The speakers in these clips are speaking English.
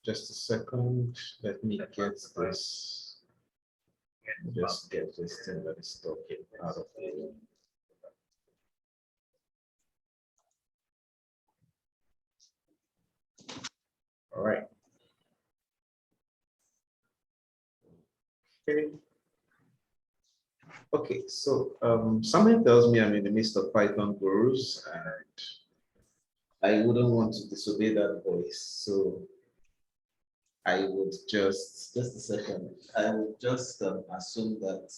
Just a second. Let me get this. Just get this thing that is talking out of the. All right. Okay. Okay, so something tells me I'm in the midst of Python gurus, and I wouldn't want to disobey that voice. So I would just a second. I would just assume that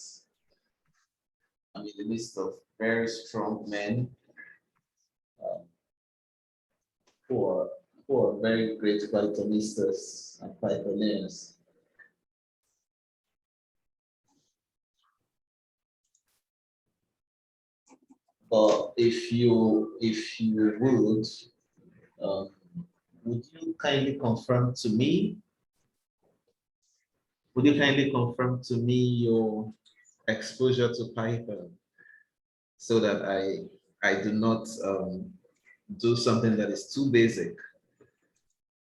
I'm in the midst of very strong men um, who are very great Pythonistas and Pythonians. But if you would you kindly confirm to me? Would you kindly confirm to me your exposure to Python so that I do not do something that is too basic?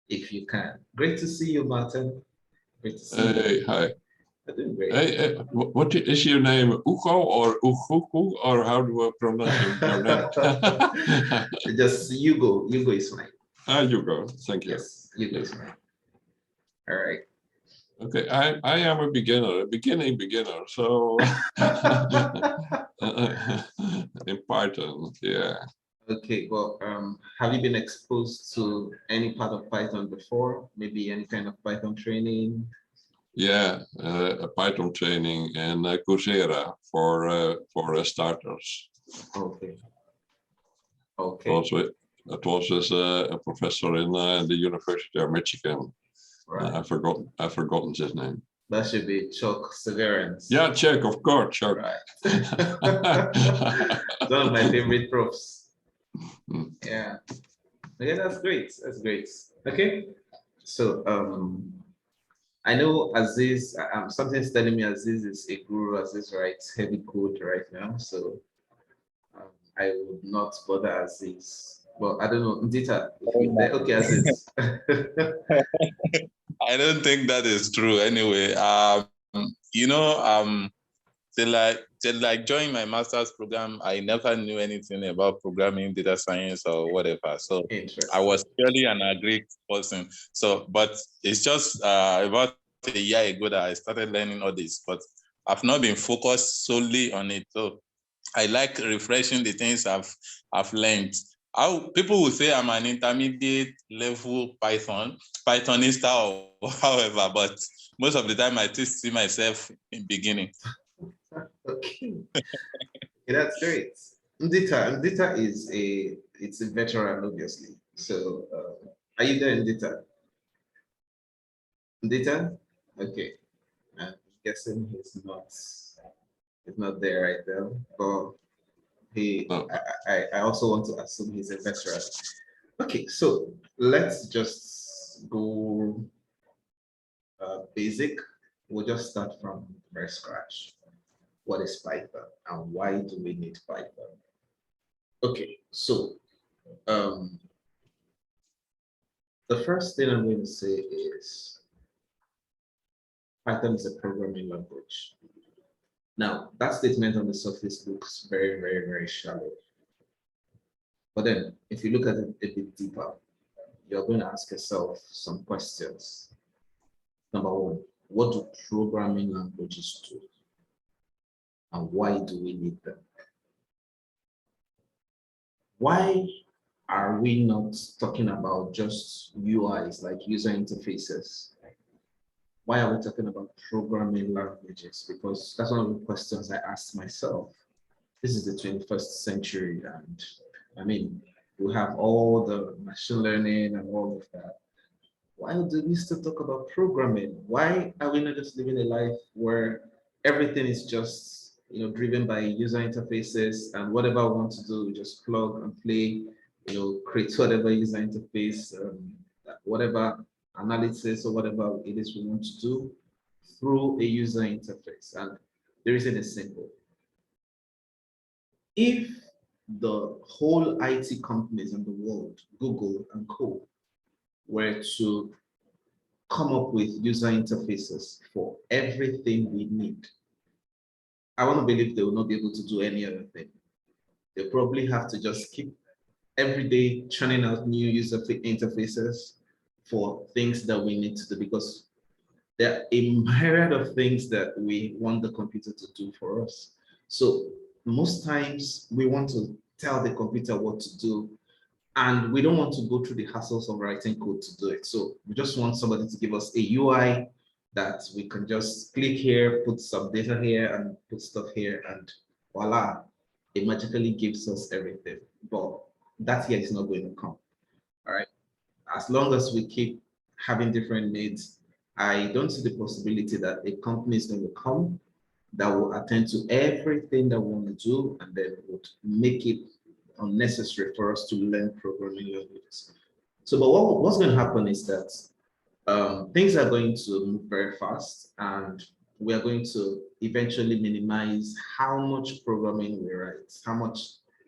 If you can. Great to see you, Martin. Great to see you. Hey, hi. I'm doing great. Hey, what is your name? Ugo or Ugugu, or how do I pronounce your name? Just Hugo. Hugo is fine. Hugo. Thank you. Yes, Hugo is fine. All right. Okay, I am a beginner, a beginning beginner. So in Python, yeah. Okay, well, have you been exposed to any part of Python before? Maybe any kind of Python training? Yeah, a Python training and Coursera for starters. Okay. Okay. Also, it was as a professor in the University of Michigan. Right. I've forgotten his name. That should be Chuck Severance. Yeah, Chuck, of course, Chuck. Right. One of my favorite profs. Yeah. Okay, that's great. That's great. Okay. So I know Aziz, something's telling me Aziz is a guru. Aziz writes heavy code right now. So I would not bother Aziz. Well, I don't know. Ndita, okay, Aziz. I don't think that is true anyway. Till I joined my master's program, I never knew anything about programming, data science, or whatever. So I was purely an agri person. So, but it's just about a year ago that I started learning all this, but I've not been focused solely on it. So I like refreshing the things I've learned. How people will say I'm an intermediate level Pythonista or however, but most of the time I still see myself in beginning. Okay. That's great. Ndita is a veteran, obviously. So are you there, Ndita? Ndita? Okay. I'm guessing he's not there right now. But I also want to assume he's a veteran. Okay, so let's just go basic. We'll just start from very scratch. What is Python and why do we need Python? Okay, so the first thing I'm going to say is Python is a programming language. Now, that statement on the surface looks very, very, very shallow. But then, if you look at it a bit deeper, you're going to ask yourself some questions. Number one, what do programming languages do? And why do we need them? Why are we not talking about just UIs, like user interfaces? Why are we talking about programming languages? Because that's one of the questions I asked myself. This is the 21st century, and I mean, we have all the machine learning and all of that. Why do we still talk about programming? Why are we not just living a life where everything is just driven by user interfaces, and whatever I want to do, we just plug and play, create whatever user interface, whatever analysis or whatever it is we want to do through a user interface. And the reason is simple. If the whole IT companies in the world, Google and co, were to come up with user interfaces for everything we need, I want to believe they will not be able to do any other thing. They probably have to just keep every day churning out new user interfaces for things that we need to do, because there are a myriad of things that we want the computer to do for us. So most times we want to tell the computer what to do, and we don't want to go through the hassles of writing code to do it. So we just want somebody to give us a UI that we can just click here, put some data here, and put stuff here, and voila, it magically gives us everything. But that here is not going to come. All right. As long as we keep having different needs, I don't see the possibility that a company is going to come that will attend to everything that we want to do and then would make it unnecessary for us to learn programming languages. So, but what's going to happen is that things are going to move very fast, and we are going to eventually minimize how much programming we write, how much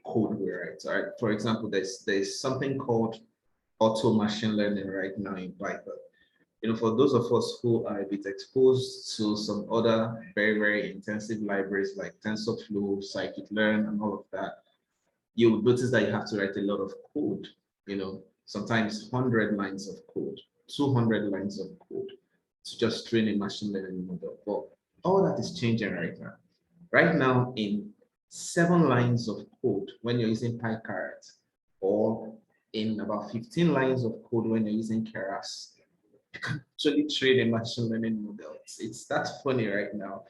code we write. All right? For example, there's something called auto machine learning right now in Python. You know, for those of us who are a bit exposed to some other very, very intensive libraries like TensorFlow, scikit-learn, and all of that, you would notice that you have to write a lot of code, you know, sometimes 100 lines of code, 200 lines of code to just train a machine learning model. But all that is changing right now. Right now, in 7 lines of code, when you're using PyCaret, or in about 15 lines of code when you're using Keras, you can actually train a machine learning model. It's that funny right now.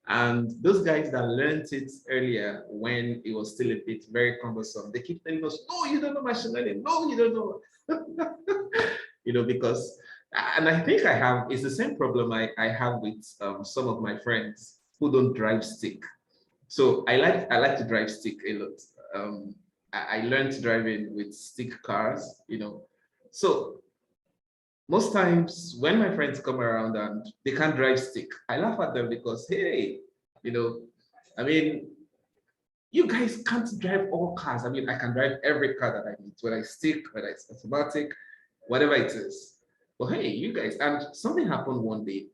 And those guys that learned it earlier when it was still a bit very cumbersome, they keep telling us, no, you don't know machine learning. No, you don't know. You know, because, and I think it's the same problem I have with some of my friends who don't drive stick. So I like to drive stick a lot. I learned driving with stick cars, you know. So most times when my friends come around and they can't drive stick, I laugh at them because, hey, you know, I mean, you guys can't drive all cars. I mean, I can drive every car that I need, whether it's stick, whether it's automatic, whatever it is. But hey, you guys, and something happened one day.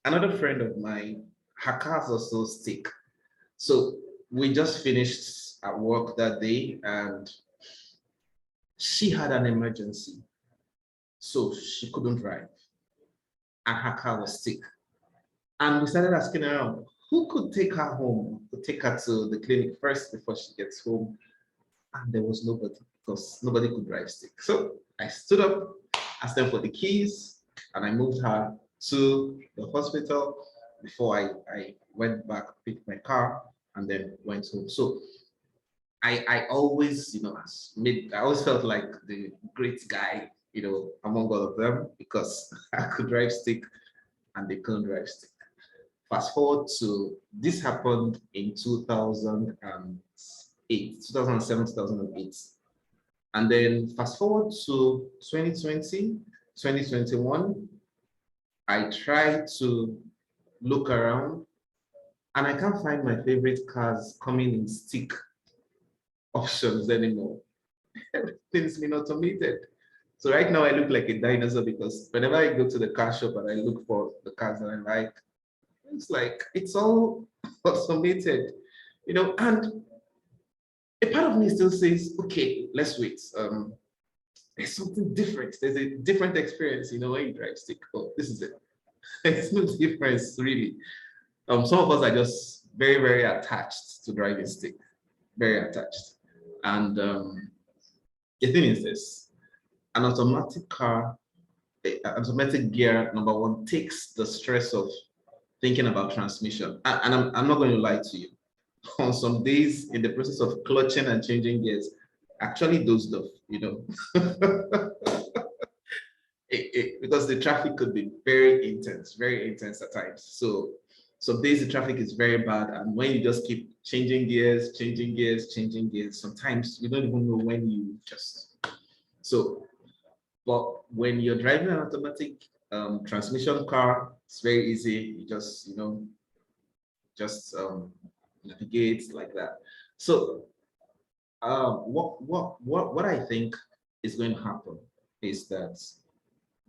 Another friend of mine, her car's also stick. So we just finished at work that day and she had an emergency. So she couldn't drive and her car was sick. And we started asking around, who could take her home, could take her to the clinic first before she gets home? And there was nobody because nobody could drive stick. So I stood up, asked them for the keys, and I moved her to the hospital before I went back, picked my car, and then went home. So I always, you know, I always felt like the great guy, you know, among all of them because I could drive stick and they couldn't drive stick. Fast forward to this happened in 2008, 2007, 2008. And then fast forward to 2020, 2021, I tried to look around and I can't find my favorite cars coming in stick options anymore. Everything's been automated. So right now I look like a dinosaur because whenever I go to the car shop and I look for the cars that I like, it's like it's all automated, you know, and a part of me still says, okay, let's wait. There's something different. There's a different experience, you know, when you drive stick. Oh, this is it. There's no difference really. Some of us are just very, very attached to driving stick, very attached. And the thing is this, an automatic car, an automatic gear, number one, takes the stress of thinking about transmission. And I'm not going to lie to you. On some days in the process of clutching and changing gears, actually dozed off, you know. Because the traffic could be very intense at times. So some days the traffic is very bad. And when you just keep changing gears, sometimes you don't even know when you just, so, but when you're driving an automatic transmission car, it's very easy. You just, you know, just navigate like that. So what I think is going to happen is that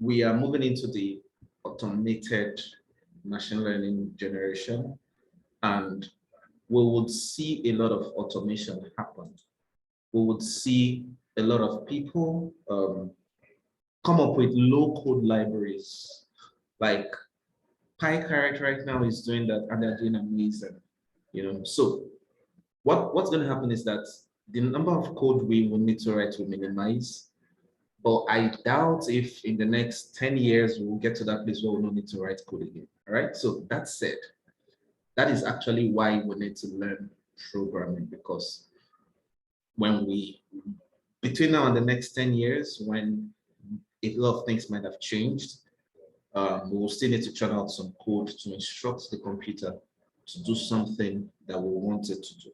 we are moving into the automated machine learning generation, and we would see a lot of automation happen. We would see a lot of people come up with low-code libraries. Like PyCharacter right now is doing that, and they're doing amazing. So what's going to happen is that the number of code we will need to write will minimize. But I doubt if in the next 10 years we'll get to that place where we don't need to write code again. All right. So that said, that is actually why we need to learn programming, because between now and the next 10 years, when a lot of things might have changed, we will still need to churn out some code to instruct the computer to do something that we want it to do.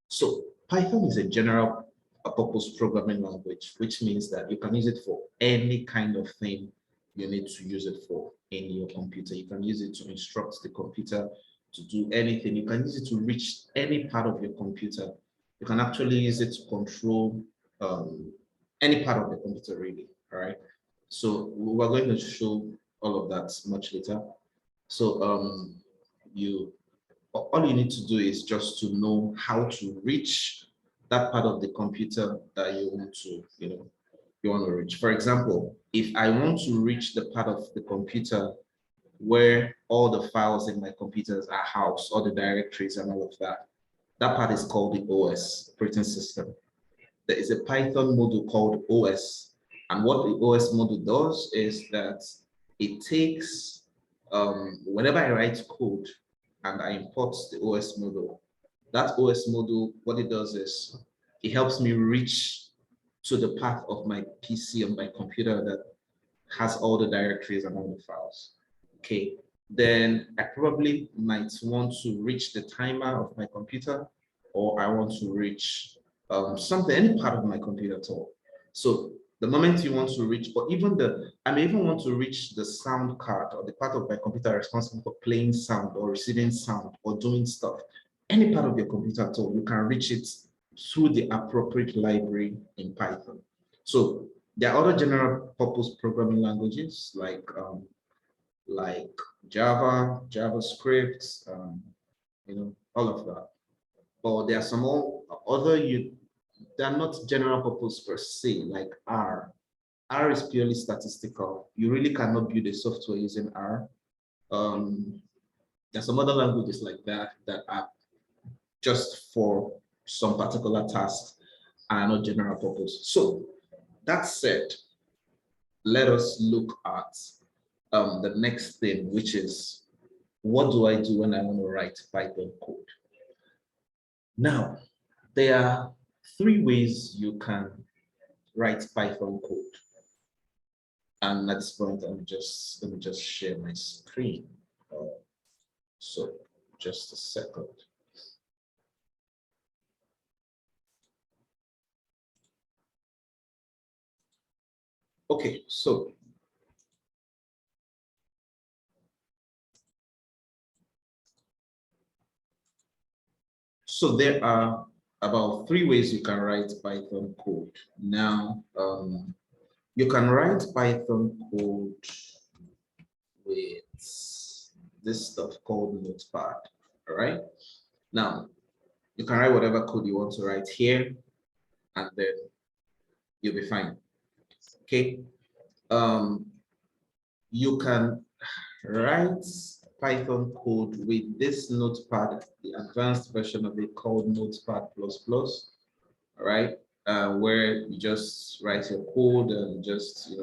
So Python is a general purpose programming language, which means that you can use it for any kind of thing you need to use it for in your computer. You can use it to instruct the computer to do anything. You can use it to reach any part of your computer. You can actually use it to control any part of the computer, really. All right. So we're going to show all of that much later. So all you need to do is just to know how to reach that part of the computer that you want to reach. For example, if I want to reach the part of the computer where all the files in my computers are housed, all the directories and all of that, that part is called the OS, operating system. There is a Python module called OS. And what the OS module does is that it takes, whenever I write code and I import the OS module, that OS module, what it does is it helps me reach to the path of my PC on my computer that has all the directories and all the files. Okay, then I probably might want to reach the timer of my computer, or I want to reach any part of my computer at all. So the moment you want to reach, or I may even want to reach the sound card or the part of my computer responsible for playing sound or receiving sound or doing stuff, any part of your computer at all, you can reach it through the appropriate library in Python. So there are other general purpose programming languages like Java, JavaScript, all of that. But there are some other they're not general purpose per se, like R. R is purely statistical. You really cannot build a software using R. There's some other languages like that are just for some particular task and are not general purpose. So that said, let us look at the next thing, which is, what do I do when I want to write Python code? Now, there are 3 ways you can write Python code. And at this point, let me just share my screen. So just a second. Okay, so there are about 3 ways you can write Python code. Now, you can write Python code with this stuff called Notepad. All right. Now, you can write whatever code you want to write here, and then you'll be fine. Okay. You can write Python code with this Notepad, the advanced version of it called Notepad++. All right, where you just write your code and just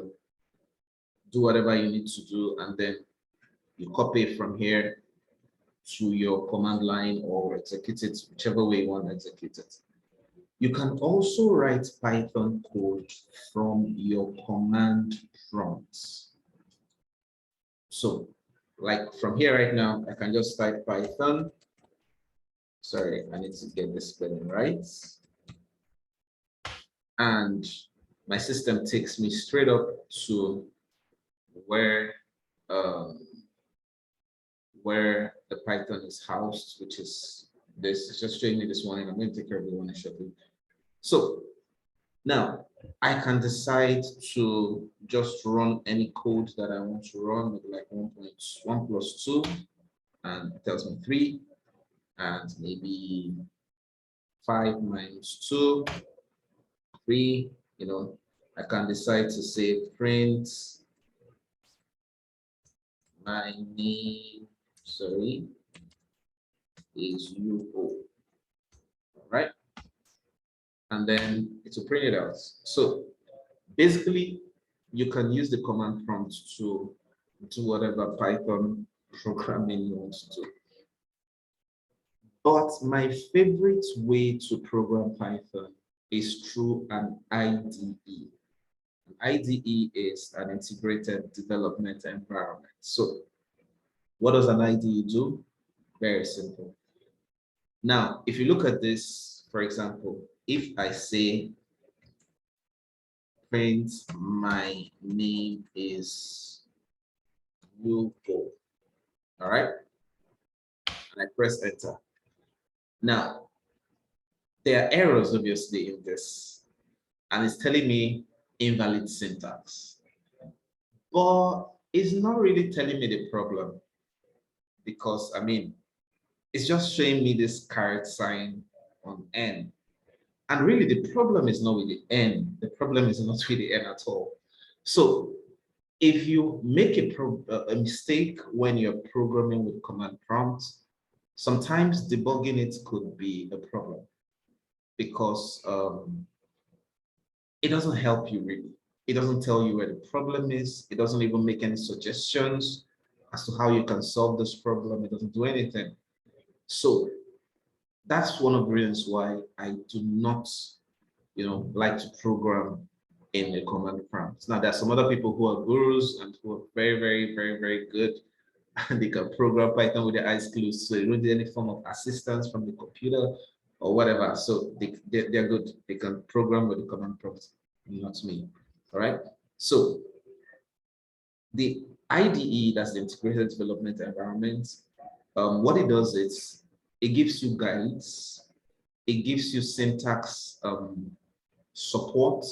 do whatever you need to do, and then you copy it from here to your command line or execute it whichever way you want to execute it. You can also write Python code from your command prompts. So, like from here right now, I can just type Python. Sorry, I need to get this spelling right. And my system takes me straight up to where the Python is housed, which is this. It's just showing me this one, and I'm going to take care of the one shortly. So now I can decide to just run any code that I want to run, maybe like 1.1 plus 2, and it tells me 3, and maybe 5 minus 2, 3, you know. I can decide to say print my name, sorry, is UO, right? And then it will print it out. So basically, you can use the command prompt to do whatever Python programming you want to do. But my favorite way to program Python is through an IDE. An IDE is an integrated development environment. So what does an IDE do? Very simple. Now, if you look at this, for example, if I say print my name is Hugo, all right, and I press enter. Now, there are errors obviously in this, and it's telling me invalid syntax, but it's not really telling me the problem, because I mean, it's just showing me this caret sign on N. And really the problem is not with the N, the problem is not with the N at all. So if you make a mistake when you're programming with command prompt, sometimes debugging it could be a problem, because it doesn't help you really. It doesn't tell you where the problem is. It doesn't even make any suggestions as to how you can solve this problem. It doesn't do anything. So that's one of the reasons why I do not, like to program in a command prompt. Now, there are some other people who are gurus and who are very, very, very, very good, and they can program Python with their eyes closed, so they don't need any form of assistance from the computer or whatever. So they're good. They can program with the command prompt, not me. All right. So the IDE, that's the integrated development environment, what it does is it gives you guides, it gives you syntax support,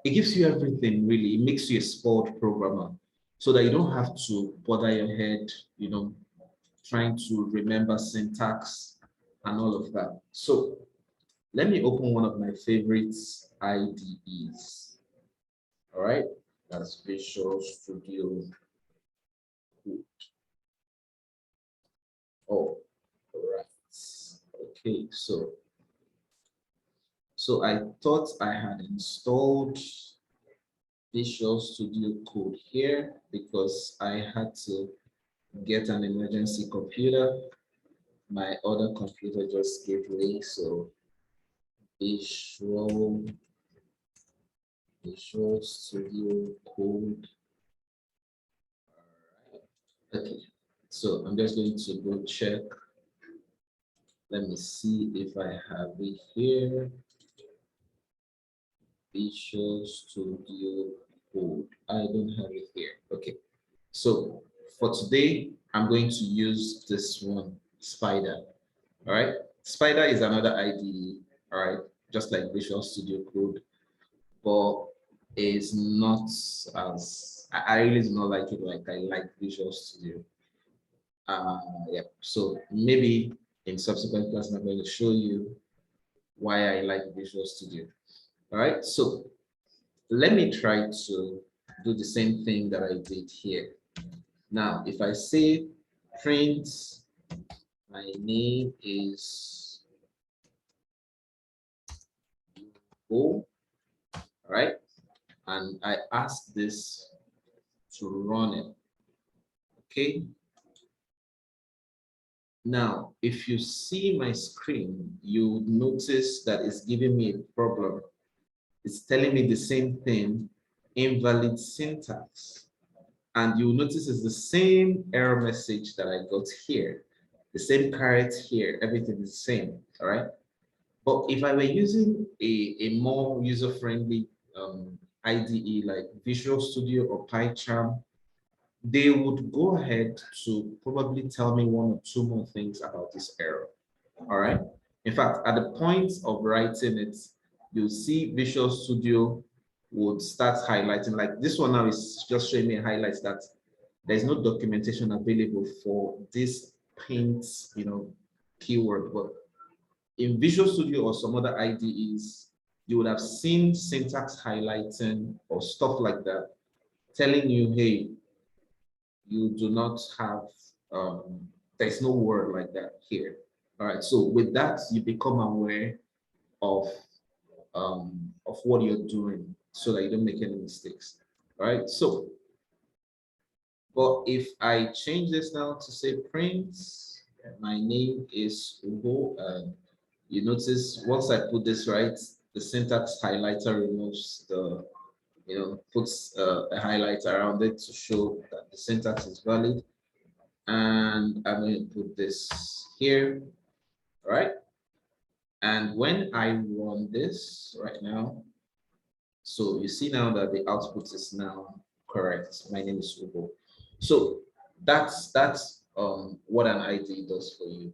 it gives you everything really. It makes you a spoiled programmer so that you don't have to bother your head, trying to remember syntax and all of that. So let me open one of my favorite IDEs. All right, that's Visual Studio Code. Oh, all right. Okay, so I thought I had installed Visual Studio Code here because I had to get an emergency computer. My other computer just gave way, so Visual Studio Code. All right. Okay, so I'm just going to go check. Let me see if I have it here. Visual Studio Code. I don't have it here. Okay, so for today, I'm going to use this one, Spider. All right, Spider is another IDE. All right, just like Visual Studio Code, but it's not as I really do not like it like I like Visual Studio. Yeah. So maybe in subsequent classes, I'm going to show you why I like Visual Studio. All right, so let me try to do the same thing that I did here. Now, if I say print, my name is Hugo, all right, and I ask this to run it, okay? Now, if you see my screen, you would notice that it's giving me a problem. It's telling me the same thing, invalid syntax. And you'll notice it's the same error message that I got here. The same caret here, everything is the same, all right? But if I were using a more user-friendly IDE like Visual Studio or PyCharm, they would go ahead to probably tell me one or two more things about this error, all right? In fact, at the point of writing it, you'll see Visual Studio would start highlighting. Like this one now is just showing me highlights that there's no documentation available for this paint, keyword. But in Visual Studio or some other IDEs, you would have seen syntax highlighting or stuff like that, telling you, hey, you do not have, there's no word like that here. All right, so with that, you become aware of what you're doing so that you don't make any mistakes. All right, so, but if I change this now to say print, my name is Ugo, and you notice once I put this right, the syntax highlighter removes the, puts a highlight around it to show that the syntax is valid. And I'm going to put this here, right? And when I run this right now, so you see now that the output is now correct. My name is Ugo. So that's what an IDE does for you.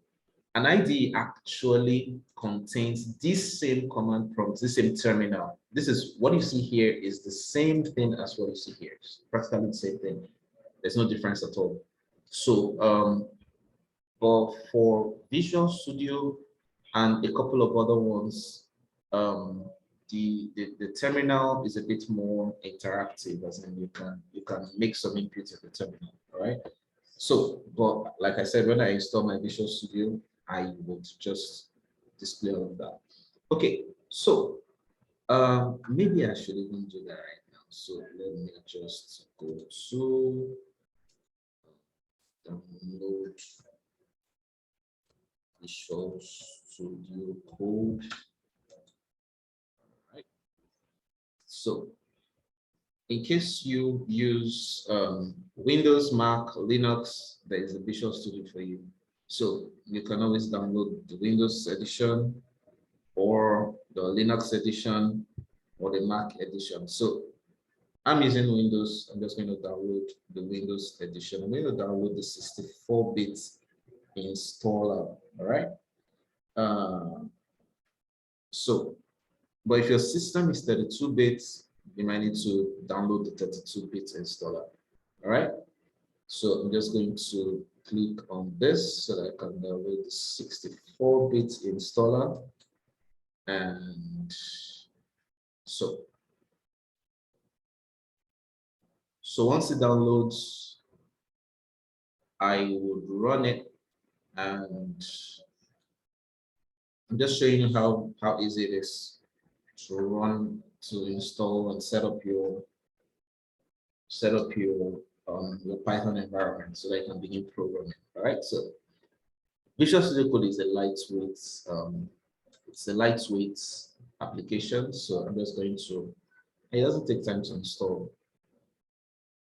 An IDE actually contains this same command prompt, this same terminal. This is what you see here is the same thing as what you see here. It's practically the same thing. There's no difference at all. So but for Visual Studio and a couple of other ones, the terminal is a bit more interactive, as in you can make some inputs at the terminal, all right? So, but like I said, when I install my Visual Studio, I would just display all of that. Okay, so maybe I should even do that right now. So let me just go to download Visual Studio Code. All right. So in case you use Windows, Mac, Linux, there is a Visual Studio for you. So you can always download the Windows edition or the Linux edition or the Mac edition. So I'm using Windows. I'm just going to download the Windows edition. I'm going to download the 64-bit installer, all right? But if your system is 32-bit, you might need to download the 32-bit installer, all right? So I'm just going to click on this so that I can download the 64-bit installer. And so once it downloads, I would run it, and I'm just showing you how easy it is to run, to install and set up your Python environment so that you can begin programming. All right, so Visual Studio Code is a lightweight application. So I'm just going to, it doesn't take time to install.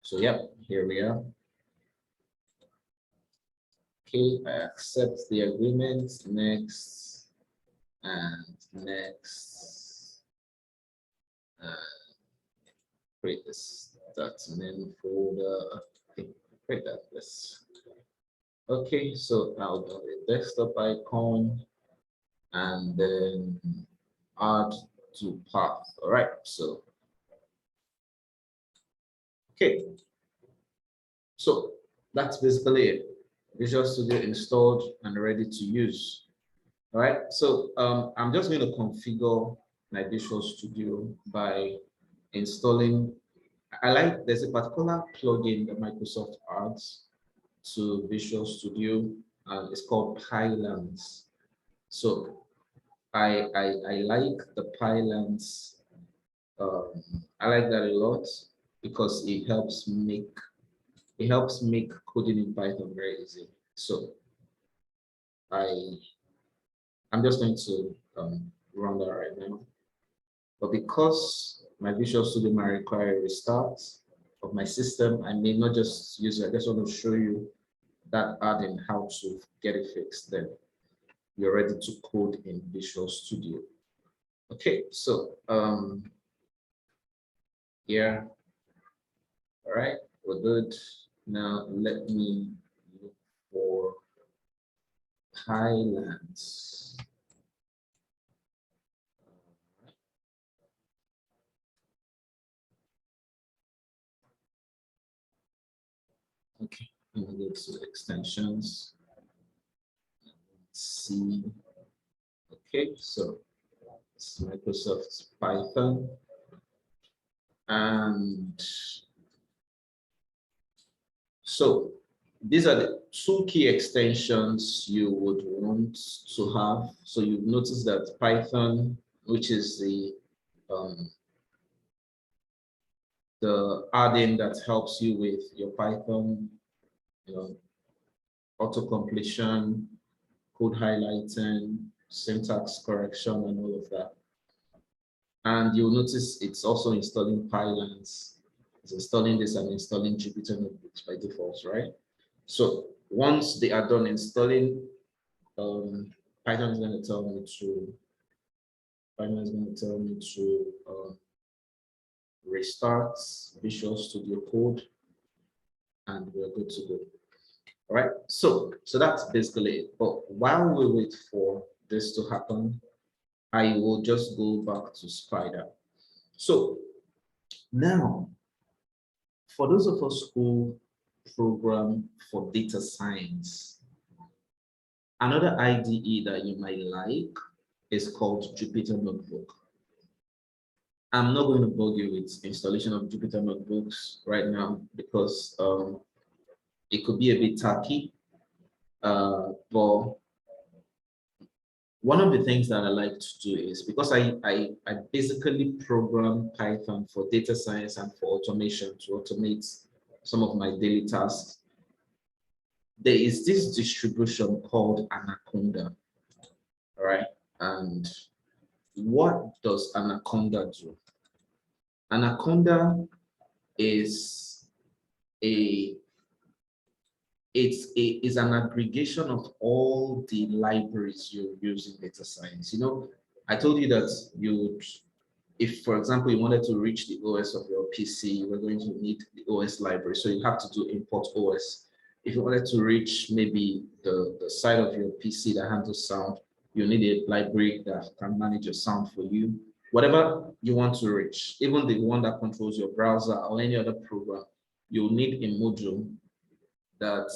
So yeah, here we are. Okay, I accept the agreement, next, and next. Create this .NET folder. Okay, create that. This. Okay, so I'll do a desktop icon and then add to path. All right, so okay, so that's basically it. Visual Studio installed and ready to use. All right, so I'm just going to configure my Visual Studio by installing. There's a particular plugin that Microsoft adds to Visual Studio, and it's called Pylons. So I like the Pylons. I like that a lot because it helps make coding in Python very easy. So I'm just going to run that right now. But because my Visual Studio might require a restart of my system, I may not just use it. I just want to show you that add-in, how to get it fixed. Then you're ready to code in Visual Studio. Okay, so here, all right, we're good. Now let me look for Pylons. Okay, I'm gonna go to extensions. Let's see. Okay, so it's Microsoft Python. And so these are the two key extensions you would want to have. So you notice that Python, which is the add-in that helps you with your Python, you know, auto-completion, code highlighting, syntax correction, and all of that. And you'll notice it's also installing Pylons. It's installing this and installing Jupyter Notebooks by default, right? So once they are done installing, Python is going to tell me to restart Visual Studio Code, and we're good to go. All right, so that's basically it. But while we wait for this to happen, I will just go back to Spider. So now, for those of us who program for data science, another IDE that you might like is called Jupyter Notebook. I'm not going to bug you with installation of Jupyter Notebooks right now because it could be a bit tacky, but one of the things that I like to do is, because I basically program Python for data science and for automation to automate some of my daily tasks. There is this distribution called Anaconda, all right? And what does Anaconda do? Anaconda is is an aggregation of all the libraries you use in data science. You know, I told you that if, for example, you wanted to reach the OS of your PC, you were going to need the OS library. So you have to do import OS. If you wanted to reach maybe the side of your PC that handles sound, you need a library that can manage your sound for you. Whatever you want to reach, even the one that controls your browser or any other program, you'll need a module that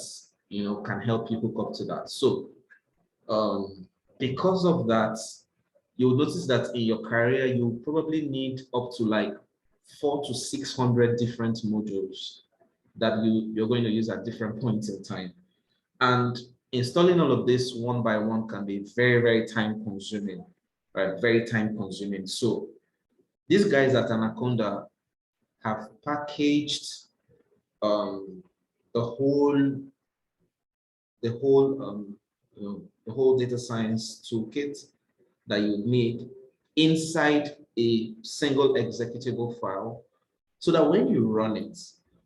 can help you hook up to that. So because of that, you'll notice that in your career, you probably need up to like 400 to 600 different modules that you're going to use at different points in time. And installing all of this one by one can be very, very time consuming, right? Very time consuming. So these guys at Anaconda have packaged the whole data science toolkit that you need inside a single executable file, so that when you run it,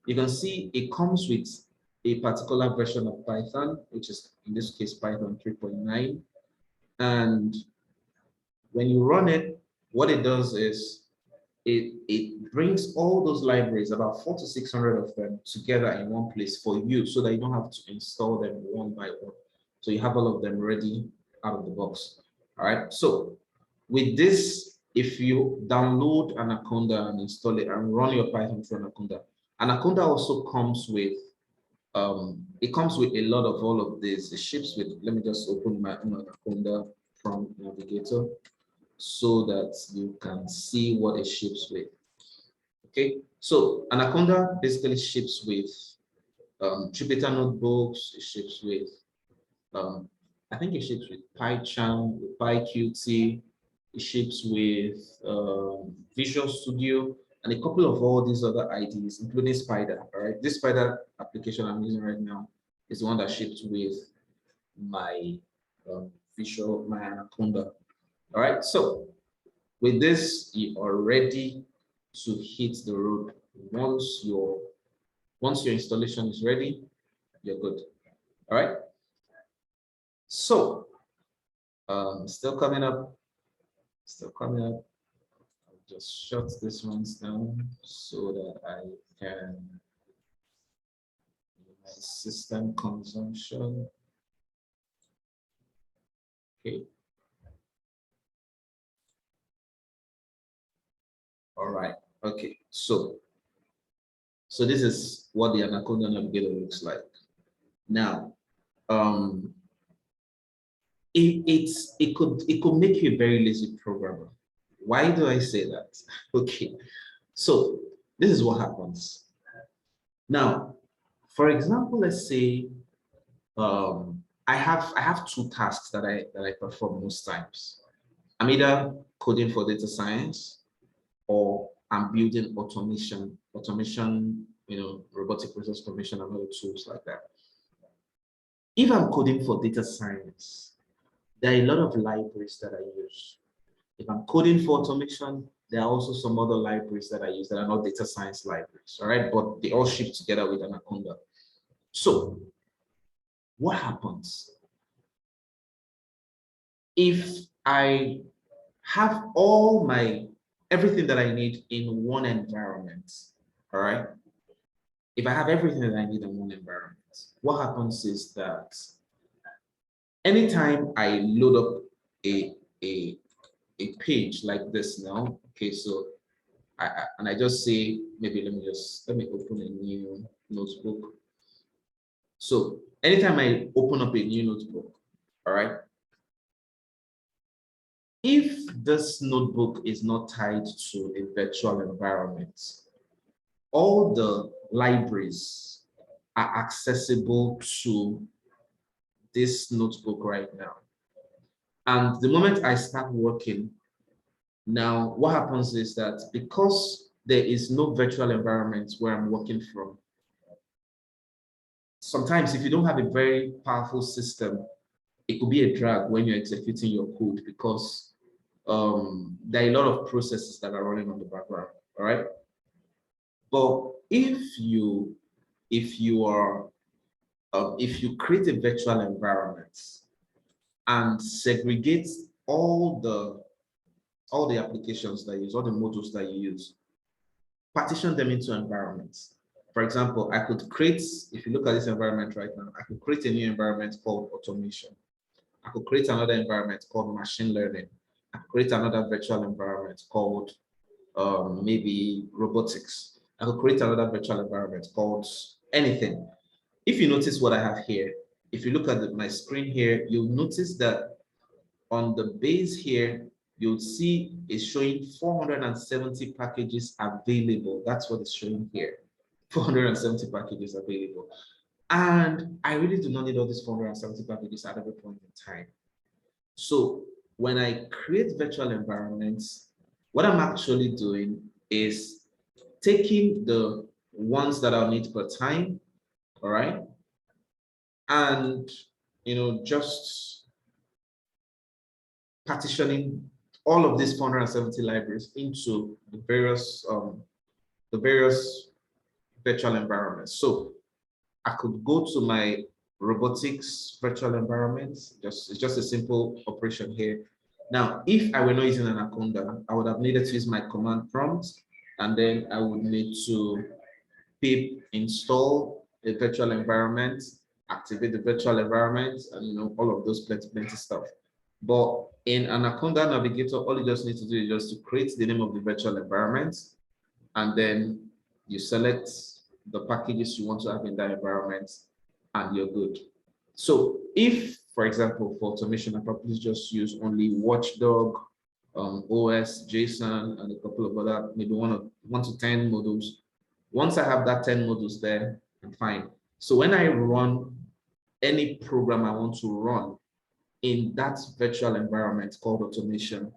you can see it comes with a particular version of Python, which is in this case Python 3.9. And when you run it, what it does is it brings all those libraries, about 400 to 600 of them, together in one place for you, so that you don't have to install them one by one. So you have all of them ready out of the box. All right. So with this, if you download Anaconda and install it and run your Python through Anaconda, Anaconda also comes with it comes with a lot of all of this. It ships with. Let me just open my own Anaconda from Navigator, so that you can see what it ships with. Okay, so Anaconda basically ships with Jupyter Notebooks. It ships with, I think it ships with PyCharm, with PyQt. It ships with Visual Studio, and a couple of all these other IDs, including Spider. All right, this Spider application I'm using right now is the one that ships with my my Anaconda. All right, so with this, you are ready to hit the road. Once your installation is ready, you're good. All right. So still coming up. I'll just shut this ones down so that I can my system consumption. Okay. All right. Okay. So So this is what the Anaconda Navigator looks like. Now, it could make you a very lazy programmer. Why do I say that? Okay, so this is what happens. Now, for example, let's say I have two tasks that I perform most times. I'm either coding for data science or I'm building automation, robotic process automation and other tools like that. If I'm coding for data science, there are a lot of libraries that I use. If I'm coding for automation, there are also some other libraries that I use that are not data science libraries, all right? But they all ship together with Anaconda. So what happens if I have everything that I need in one environment, all right? If I have everything that I need in one environment, what happens is that anytime I load up a page like this now, okay, so I just say, maybe let me open a new notebook. So anytime I open up a new notebook, all right, if this notebook is not tied to a virtual environment, all the libraries are accessible to this notebook right now. And the moment I start working, now what happens is that because there is no virtual environment where I'm working from, sometimes if you don't have a very powerful system, it could be a drag when you're executing your code because there are a lot of processes that are running on the background, all right? But if you create a virtual environment and segregate all the applications that you use, all the modules that you use, partition them into environments. For example, I could create, if you look at this environment right now, I could create a new environment called automation. I could create another environment called machine learning. I could create another virtual environment called maybe robotics. I could create another virtual environment called anything. If you notice what I have here, if you look at my screen here, you'll notice that on the base here, you'll see it's showing 470 packages available. That's what it's showing here. 470 packages available. And I really do not need all these 470 packages at every point in time. So when I create virtual environments, what I'm actually doing is taking the ones that I'll need per time, all right? And, just partitioning all of these 470 libraries into the various virtual environments. So I could go to my robotics virtual environment. It's just a simple operation here. Now, if I were not using Anaconda, I would have needed to use my command prompt, and then I would need to pip install a virtual environment, activate the virtual environment, and all of those plenty stuff. But in Anaconda Navigator, all you just need to do is just to create the name of the virtual environment, and then you select the packages you want to have in that environment, and you're good. So if, for example, for automation, I probably just use only Watchdog, OS, JSON, and a couple of other, maybe 1 to 10 modules. Once I have that 10 modules there, I'm fine. So when I run any program I want to run in that virtual environment called automation,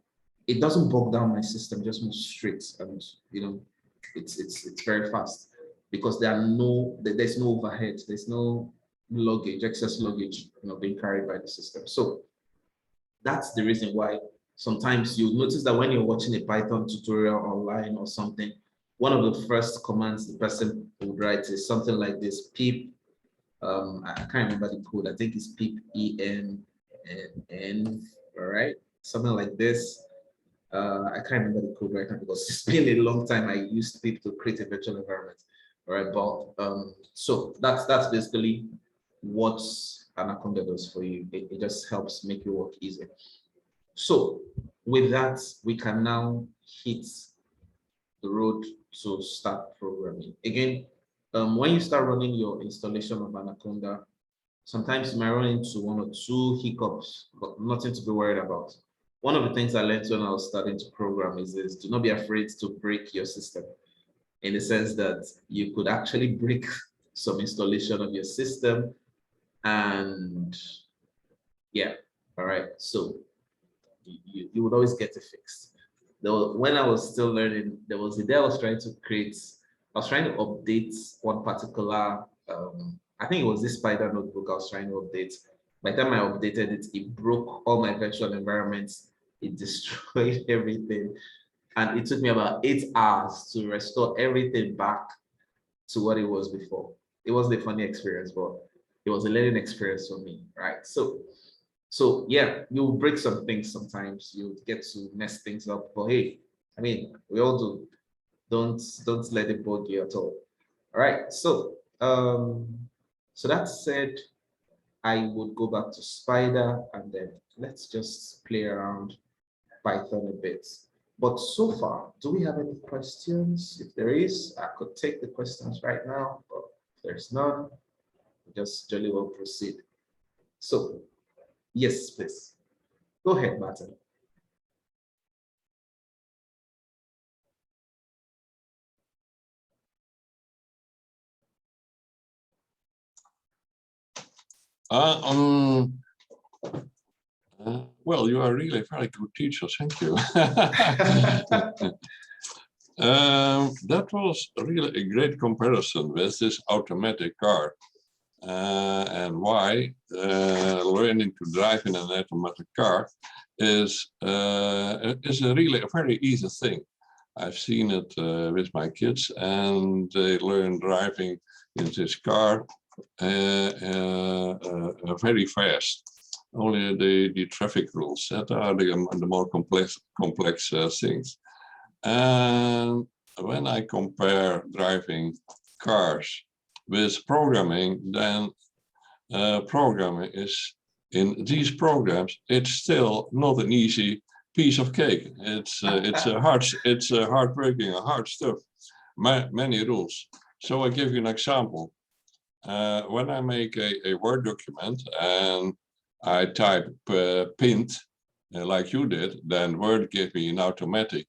it doesn't bog down my system, just moves straight, and it's very fast because there's no overhead, there's no luggage, excess luggage, being carried by the system. So that's the reason why sometimes you notice that when you're watching a Python tutorial online or something, one of the first commands the person would write is something like this: pip, I can't remember the code, I think it's pip en, all right, something like this. I can't remember the code right now because it's been a long time I used pip to create a virtual environment. All right, but so that's basically what Anaconda does for you. It just helps make your work easier. So with that, we can now hit the road to start programming. Again, when you start running your installation of Anaconda, sometimes you might run into one or two hiccups, but nothing to be worried about. One of the things I learned when I was starting to program is this: do not be afraid to break your system, in the sense that you could actually break some installation of your system. And yeah, all right. So you would always get it fixed. Though when I was still learning, there was a day I was trying to create, I was trying to update one particular, I think it was this Jupyter Notebook I was trying to update. By the time I updated it, it broke all my virtual environments. It destroyed everything. And it took me about 8 hours to restore everything back to what it was before. It wasn't a funny experience, but it was a learning experience for me, right? So yeah, you'll break some things sometimes. You get to mess things up, but hey, I mean, we all do. Don't let it bug you at all. All right. So that said, I would go back to Spider and then let's just play around Python a bit. But so far, do we have any questions? If there is, I could take the questions right now, but if there's none, just jolly well proceed. So, yes, please. Go ahead, Martin. Well, you are really a very good teacher. Thank you. That was really a great comparison with this automatic car. And why learning to drive in an automatic car is really a very easy thing. I've seen it with my kids, and they learn driving in this car very fast. Only the traffic rules that are the more complex things. And when I compare driving cars with programming, then programming is, in these programs, it's still not an easy piece of cake. It's hard working, hard stuff, many rules. So I give you an example. When I make a Word document and I type print like you did, then Word gives me an automatic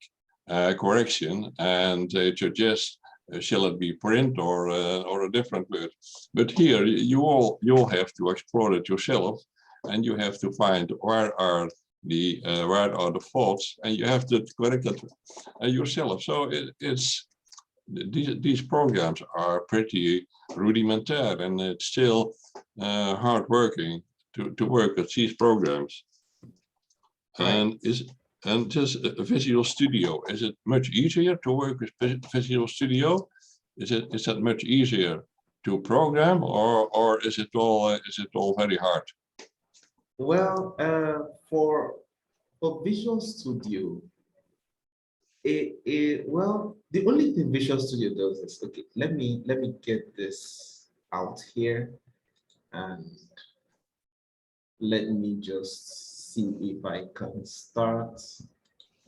correction and it suggests shall it be print or a different word. But here you all have to explore it yourself, and you have to find where are the faults, and you have to correct it yourself. So these programs are pretty rudimentary, and it's still hard working to work with these programs. Right. And just Visual Studio, is it much easier to work with Visual Studio? Is that much easier to program, or is it all very hard? Well, for Visual Studio, well, the only thing Visual Studio does is, okay, let me get this out here, and let me just see if I can start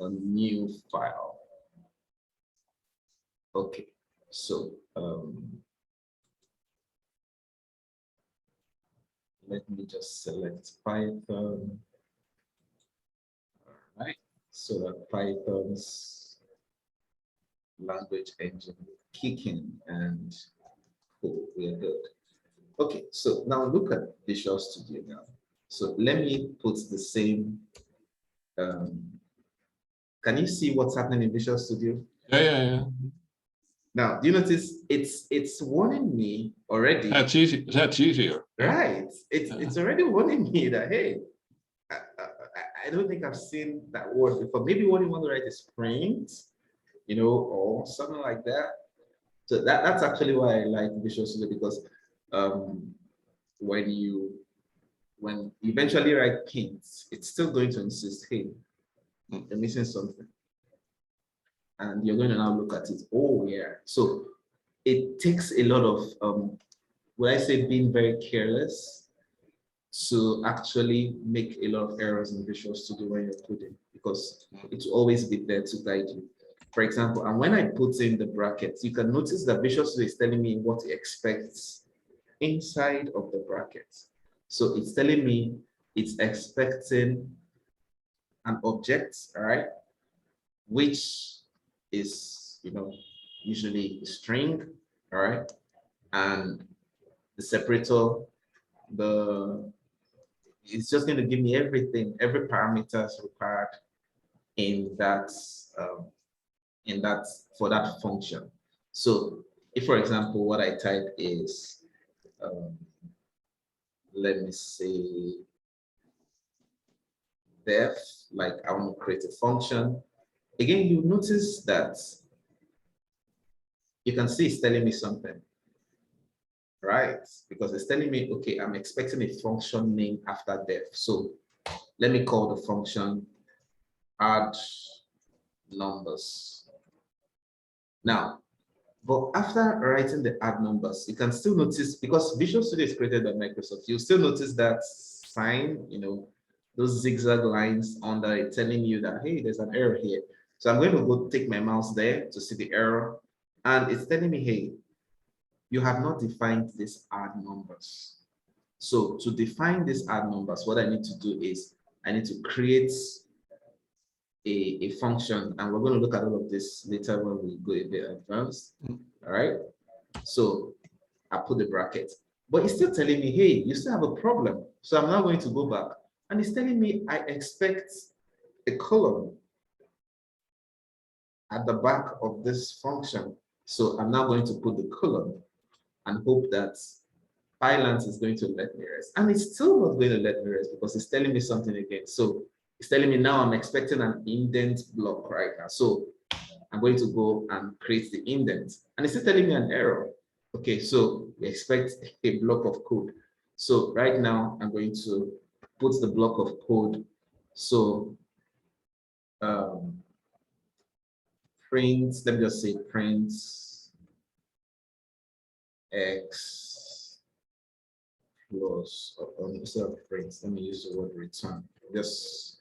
a new file. Okay, so let me just select Python. All right, so that Python's language engine will kick in, and cool, we are good. Okay, so now look at Visual Studio now. So let me put the same. Can you see what's happening in Visual Studio? Yeah. Now, do you notice it's warning me already? That's easy. That's easier. Right. It's already warning me that, hey, I don't think I've seen that word before. Maybe what you want to write is print, or something like that. So that's actually why I like Visual Studio, because when you eventually write paint, it's still going to insist, hey, you're missing something. And you're going to now look at it. Oh, yeah. So it takes a lot of, would I say, being very careless to actually make a lot of errors in Visual Studio when you're coding, because it will always be there to guide you. For example, and when I put in the brackets, you can notice that Visual Studio is telling me what it expects inside of the brackets. So it's telling me it's expecting an object, all right, which is, usually a string, all right, and the separator, it's just going to give me everything, every parameters required in that for that function. So if, for example, what I type is, let me say, def, like I want to create a function. Again, you notice that you can see it's telling me something, right? Because it's telling me, okay, I'm expecting a function name after def. So let me call the function add numbers. Now, but after writing the add numbers, you can still notice, because Visual Studio is created by Microsoft, you'll still notice that sign, those zigzag lines under it telling you that, hey, there's an error here. So I'm going to go take my mouse there to see the error. And it's telling me, hey, you have not defined this add numbers. So to define this add numbers, what I need to do is I need to create a function, and we're going to look at all of this later when we go a bit advanced. All right. So I put the bracket, but it's still telling me, hey, you still have a problem. So I'm now going to go back, and it's telling me I expect a column at the back of this function. So I'm now going to put the column and hope that Pylance is going to let me rest. And it's still not going to let me rest because it's telling me something again. So it's telling me now I'm expecting an indent block right now. So I'm going to go and create the indent. And it's still telling me an error. Okay, so we expect a block of code. So right now I'm going to put the block of code. So print, let me just say print x plus, instead of print, let me use the word return, just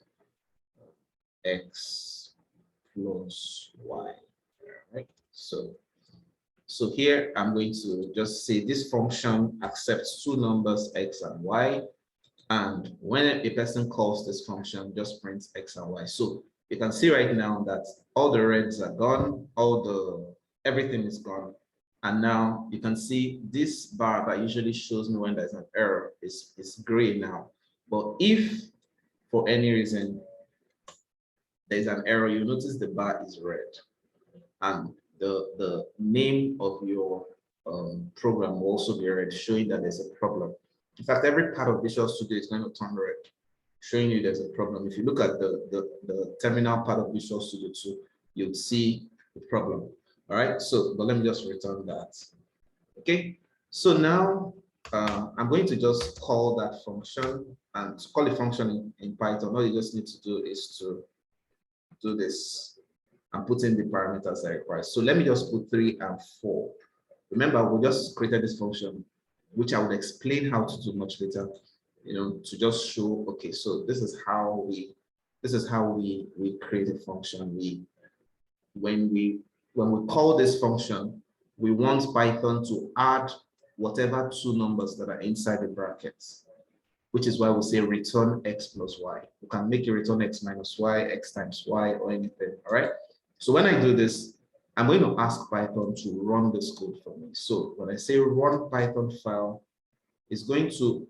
x plus y, right? So here I'm going to just say this function accepts two numbers, x and y, and when a person calls this function, just print x and y. So you can see right now that all the reds are gone, everything is gone. And now you can see this bar that usually shows me when there's an error is gray now. But if for any reason there's an error, you notice the bar is red. And the name of your program will also be red, showing that there's a problem. In fact, every part of Visual Studio is going to turn red, showing you there's a problem. If you look at the terminal part of Visual Studio 2, you'll see the problem. All right, so, but let me just return that. Okay, so now I'm going to just call that function, and to call a function in Python, all you just need to do is to do this and put in the parameters I require. So let me just put 3 and 4. Remember, we just created this function, which I will explain how to do much later, to just show, okay, so this is how we create a function. When we call this function, we want Python to add whatever two numbers that are inside the brackets, which is why we say return x plus y. We can make it return x minus y, x times y, or anything, all right? So when I do this, I'm going to ask Python to run this code for me. So when I say run Python file, it's going to,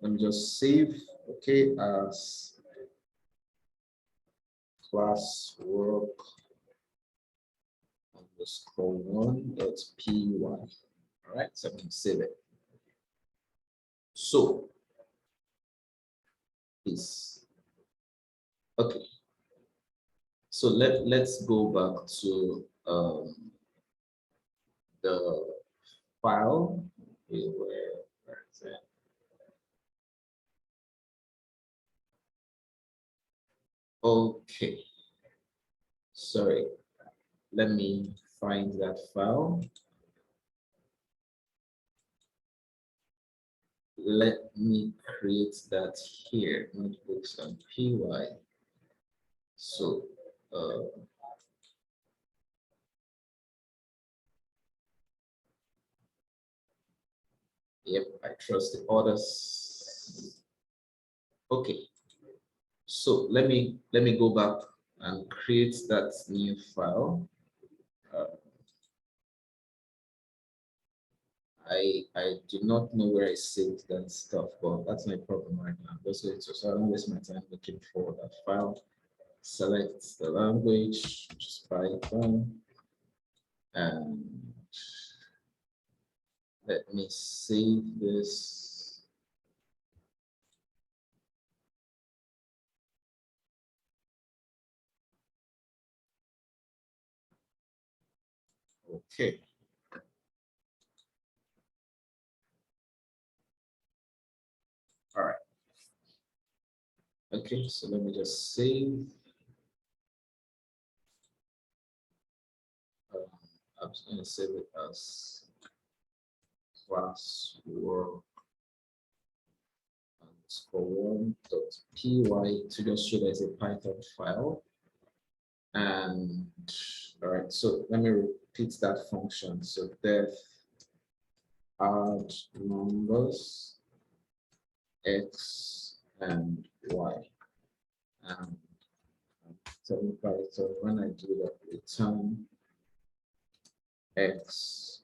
let me just save, okay, as class work underscore 1.py. All right, so I'm going to save it. So is okay. So let's go back to the file. Where is it? Okay. Sorry. Let me find that file. Let me create that here, notebooks and py. So Yep, I trust the orders. Okay, so let me go back and create that new file. I do not know where I saved that stuff, but that's my problem right now. So I don't waste my time looking for that file. Select the language, which is Python, and let me save this. Okay. All right. Okay, so let me just save. I'm just going to save it as classwork _1.py to just show there's a Python file. And all right, so let me repeat that function. So def add numbers x and y. And so when I do that, return x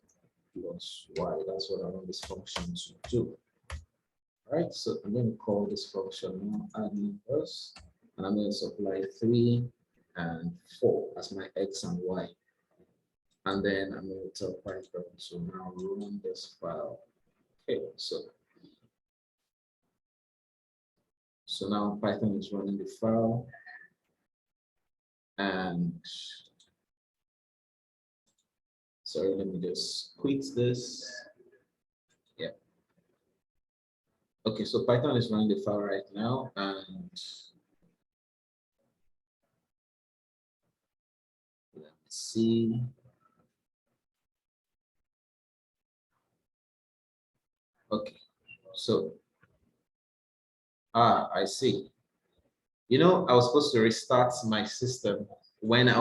plus y. That's what I want this function to do. All right, so I'm going to call this function now add numbers, and I'm going to supply 3 and 4 as my x and y. And then I'm going to tell Python to now run this file. Okay, so now Python is running the file, and sorry, let me just quit this. Yeah. Okay, so Python is running the file right now, and let's see. Okay, so I see. You know, I was supposed to restart my system when I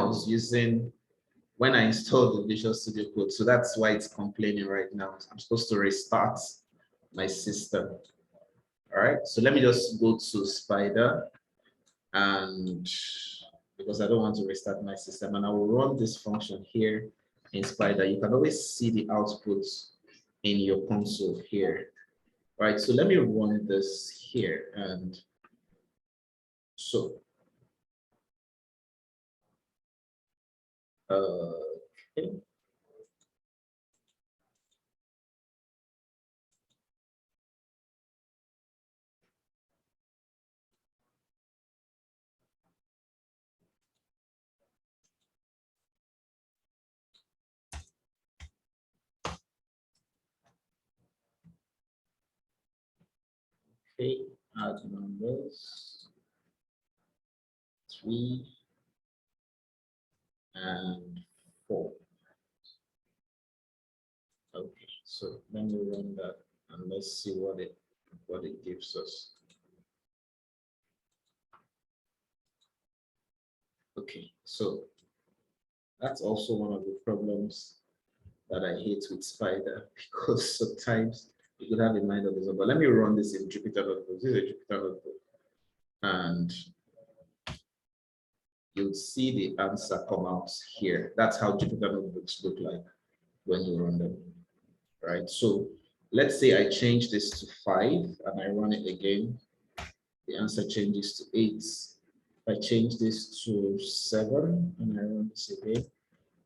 installed the Visual Studio Code. So that's why it's complaining right now. I'm supposed to restart my system. All right, so let me just go to Spider, and because I don't want to restart my system, and I will run this function here in Spider. You can always see the output in your console here. All right, so let me run this here, and so okay. Okay, add numbers 3 and 4. Okay, so let me run that and let's see what it gives us. Okay, so that's also one of the problems that I hate with Spider, because sometimes you could have in mind of this. But let me run this in Jupyter Notebook. This is a Jupyter Notebook, and you'll see the answer come out here. That's how Jupyter Notebooks look like when you run them, right? So let's say I change this to 5 and I run it again. The answer changes to 8. If I change this to 7 and I run this again,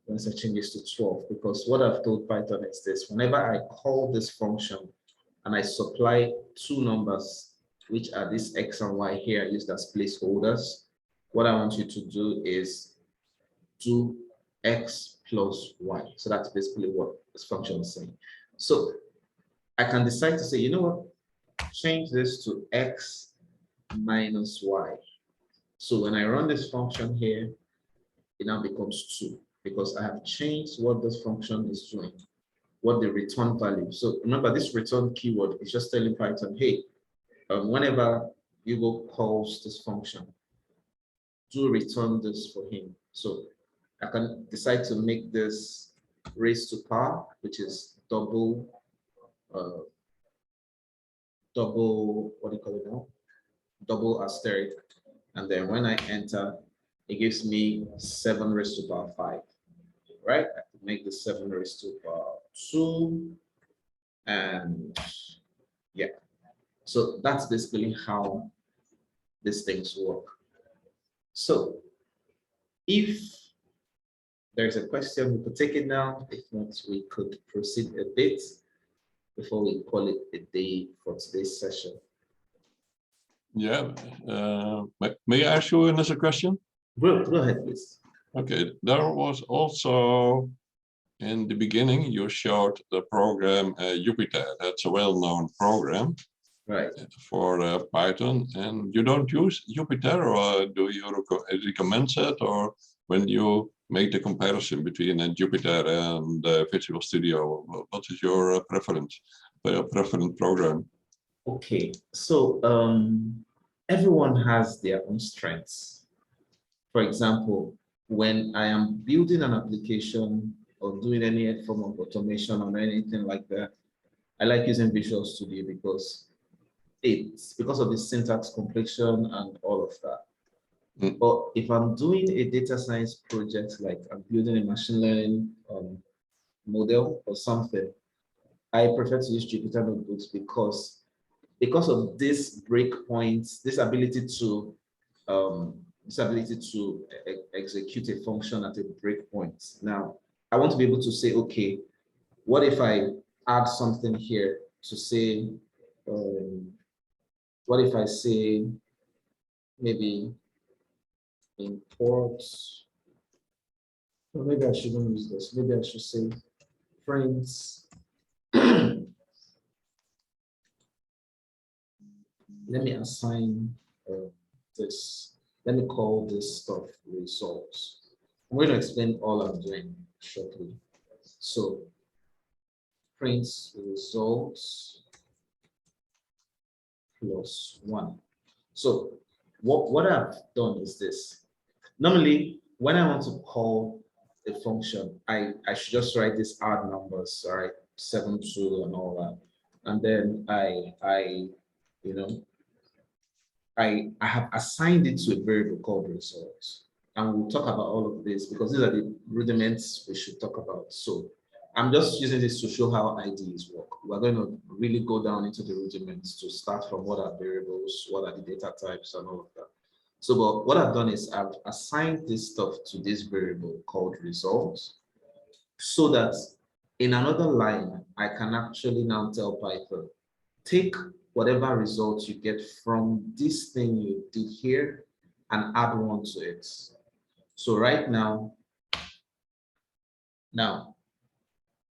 the answer changes to 12. Because what I've told Python is this: whenever I call this function and I supply 2 numbers, which are this x and y here used as placeholders, what I want you to do is do x plus y. So that's basically what this function is saying. So I can decide to say, you know what, change this to x minus y. So when I run this function here, it now becomes 2, because I have changed what this function is doing, what the return value. So remember, this return keyword is just telling Python, hey, whenever Hugo calls this function, do return this for him. So I can decide to make this raised to power, which is double double, what do you call it now? Double asterisk. And then when I enter, it gives me 7 raised to power 5, right? I can make the 7 raised to power 2. And yeah, so that's basically how these things work. So if there's a question, we could take it now. If not, we could proceed a bit before we call it a day for today's session. Yeah, may I ask you another question? Go ahead, please. Okay, there was also in the beginning you showed the program Jupyter. That's a well-known program, right, for Python, and you don't use Jupyter, or do you recommend it, or when you make the comparison between Jupyter and Visual Studio, what is your preference program? Okay, so everyone has their own strengths. For example, when I am building an application or doing any form of automation or anything like that, I like using Visual Studio because it's because of the syntax completion and all of that. Mm. But if I'm doing a data science project, like I'm building a machine learning model or something, I prefer to use Jupyter Notebooks because of this breakpoints, this ability to execute a function at a breakpoint. Now, I want to be able to say, okay, what if I add something here to say, what if I say maybe import, or maybe I shouldn't use this. Maybe I should say print. Let me assign this. Let me call this stuff results. I'm going to explain all I'm doing shortly. So print results +1. So what I've done is this. Normally, when I want to call a function, I should just write this add numbers, all right, 7, 2, and all that. And then I have assigned it to a variable called results. And we'll talk about all of this because these are the rudiments we should talk about. So I'm just using this to show how IDEs work. We're going to really go down into the rudiments to start from what are variables, what are the data types, and all of that. So but what I've done is I've assigned this stuff to this variable called results so that in another line, I can actually now tell Python, take whatever results you get from this thing you did here and add 1 to it. So right now,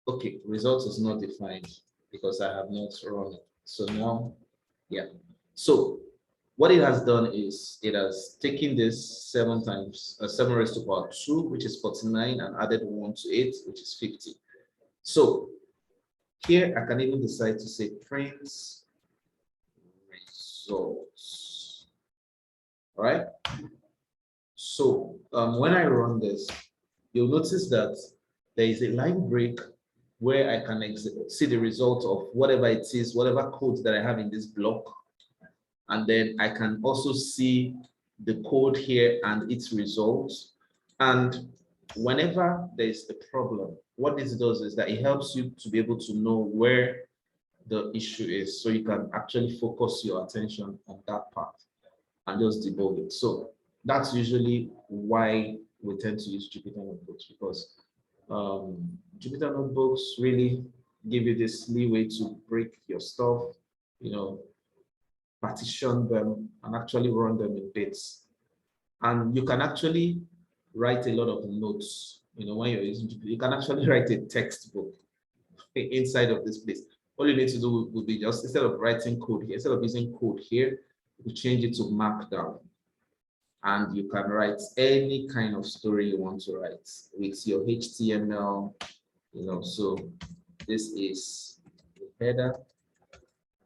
okay, results is not defined because I have not run it. So now, yeah. So what it has done is it has taken this 7 raised to power 2, which is 49, and added 1 to it, which is 50. So here I can even decide to say print results. All right. So when I run this, you'll notice that there is a line break where I can see the result of whatever it is, whatever code that I have in this block. And then I can also see the code here and its results. And whenever there's a problem, what this does is that it helps you to be able to know where the issue is, so you can actually focus your attention on that part and just debug it. So that's usually why we tend to use Jupyter Notebooks, because Jupyter Notebooks really give you this leeway to break your stuff, partition them and actually run them in bits. And you can actually write a lot of notes, when you're using Jupyter. You can actually write a textbook inside of this place. All you need to do would be just, instead of writing code here, instead of using code here, you change it to Markdown. And you can write any kind of story you want to write with your HTML, so this is the header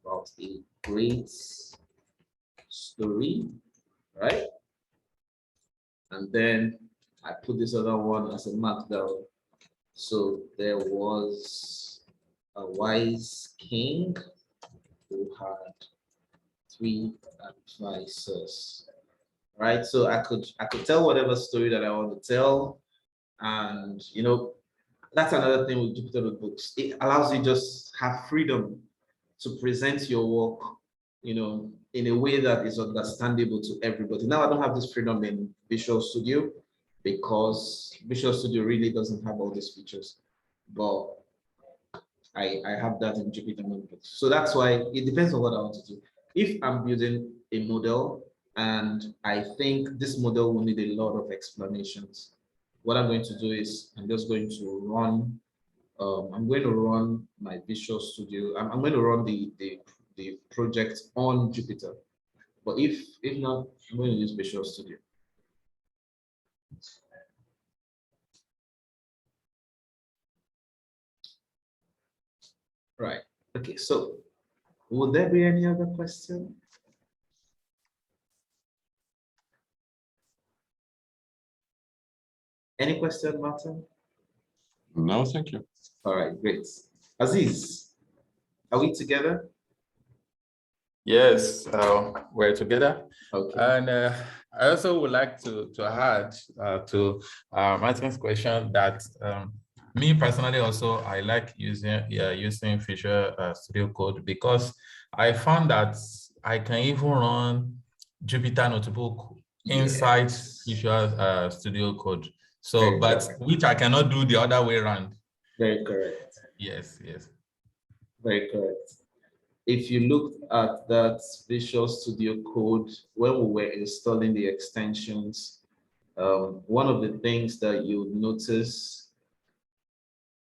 about a great story, right? And then I put this other one as a Markdown. So there was a wise king who had 3 advisors, right? So I could tell whatever story that I want to tell, and that's another thing with Jupyter Notebooks. It allows you just have freedom to present your work, in a way that is understandable to everybody. Now I don't have this freedom in Visual Studio because Visual Studio really doesn't have all these features, but I have that in Jupyter Notebook. So that's why it depends on what I want to do. If I'm building a model and I think this model will need a lot of explanations, what I'm going to do is I'm just going to run, I'm going to run my Visual Studio. I'm going to run the project on Jupyter. But if not, I'm going to use Visual Studio. Right. Okay, so would there be any other question? Any question, Martin? No, thank you. All right, great. Aziz, are we together? Yes, we're together. Okay. And I also would like to add to Martin's question that me personally also, I like using Visual Studio Code because I found that I can even run Jupyter Notebook inside Visual Studio Code. So, which I cannot do the other way around. Very correct. Yes, yes. Very correct. If you looked at that Visual Studio Code when we were installing the extensions, one of the things that you notice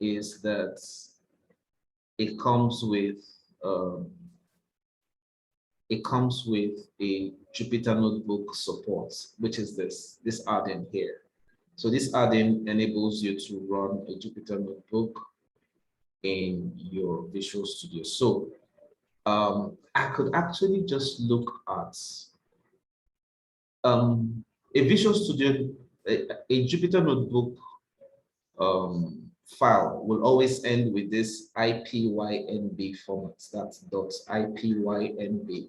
is that it comes with a Jupyter Notebook support, which is this add-in here. So this add-in enables you to run a Jupyter Notebook in your Visual Studio. So I could actually just look at a Visual Studio, a Jupyter Notebook file will always end with this IPYNB format. That's .IPYNB,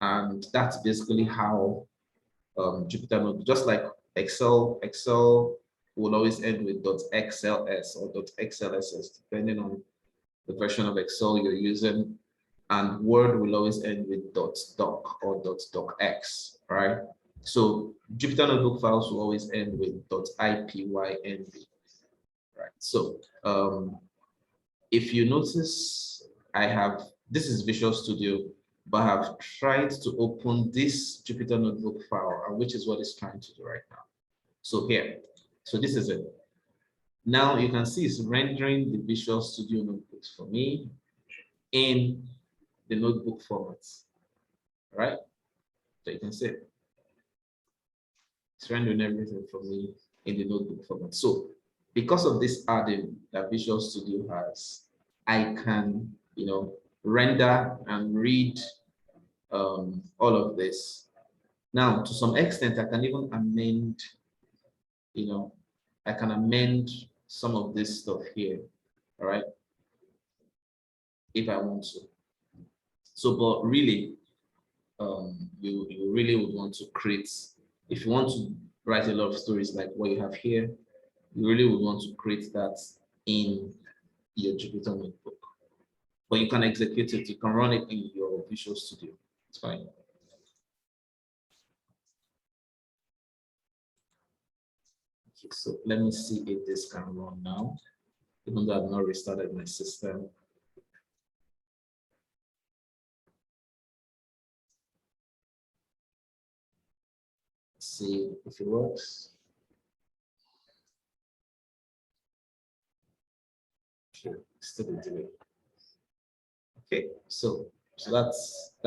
and that's basically how Jupyter Notebook, just like Excel will always end with .xls or .xlss, depending on the version of Excel you're using. And Word will always end with .doc or .docx, right? So Jupyter Notebook files will always end with .ipynb, right? So if you notice, this is Visual Studio, but I have tried to open this Jupyter Notebook file, which is what it's trying to do right now. So here, so this is it. Now you can see it's rendering the Visual Studio notebooks for me in the notebook formats, right? So you can see it's rendering everything for me in the notebook format. So because of this add-in that Visual Studio has, I can, render and read all of this. Now, to some extent, I can even amend, I can amend some of this stuff here, all right, if I want to. So, but really, you really would want to create, if you want to write a lot of stories like what you have here, you really would want to create that in your Jupyter Notebook. But you can execute it, you can run it in your Visual Studio. It's fine. Okay, so let me see if this can run now, even though I've not restarted my system. Let's see if it works. Okay, still do it. Okay, so that's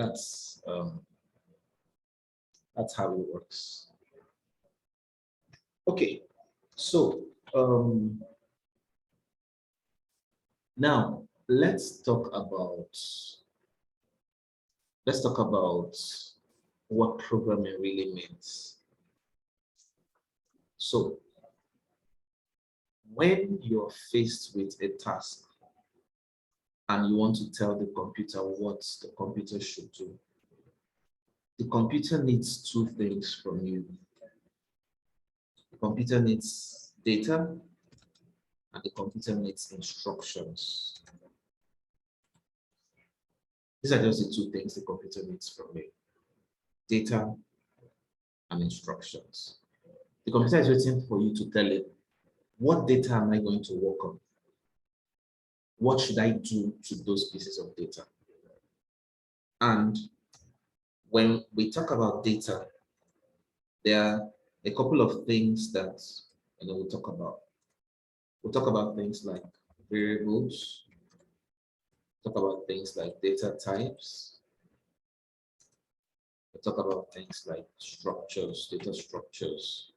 how it works. Okay, so now let's talk about what programming really means. So when you're faced with a task, and you want to tell the computer what the computer should do. The computer needs two things from you. The computer needs data, and the computer needs instructions. These are just the two things the computer needs from you: data and instructions. The computer is waiting for you to tell it, what data am I going to work on? What should I do to those pieces of data? And when we talk about data, there are a couple of things that we'll talk about. We'll talk about things like variables, talk about things like data types, we'll talk about things like structures, data structures.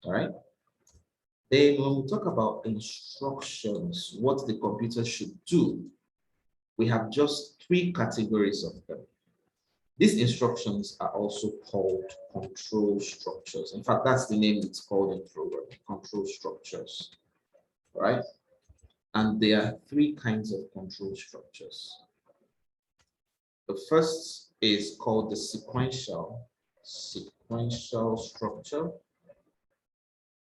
All right. Then when we talk about instructions, what the computer should do, we have just three categories of them. These instructions are also called control structures. In fact, that's the name it's called in programming, control structures, right? And there are three kinds of control structures. The first is called the sequential structure.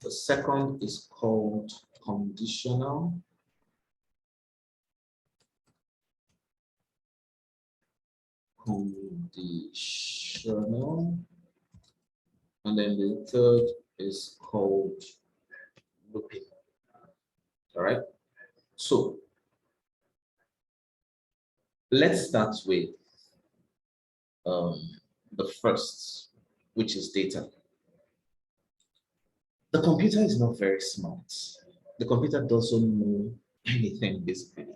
The second is called conditional. And then the third is called looping. All right. So let's start with the first, which is data. The computer is not very smart. The computer doesn't know anything basically.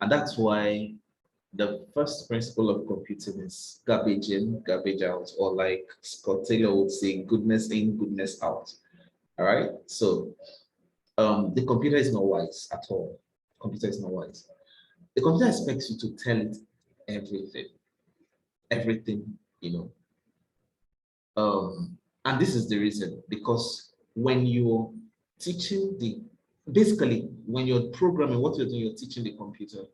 And that's why the first principle of computing is garbage in, garbage out, or like Scott Taylor would say, goodness in, goodness out. All right. So the computer is not wise at all. The computer is not wise. The computer expects you to tell it everything, and this is the reason, because when you're teaching basically when you're programming, what you're doing, you're teaching the computer.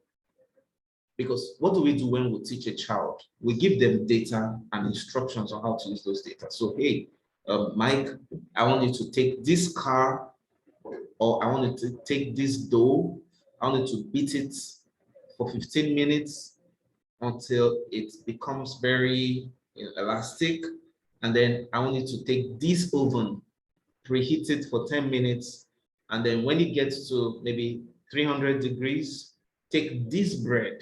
Because what do we do when we teach a child? We give them data and instructions on how to use those data. So, hey, Mike, I want you to take this car, or I want you to take this dough. I want you to beat it for 15 minutes until it becomes very elastic. And then I want you to take this oven, preheat it for 10 minutes. And then when it gets to maybe 300 degrees, take this bread,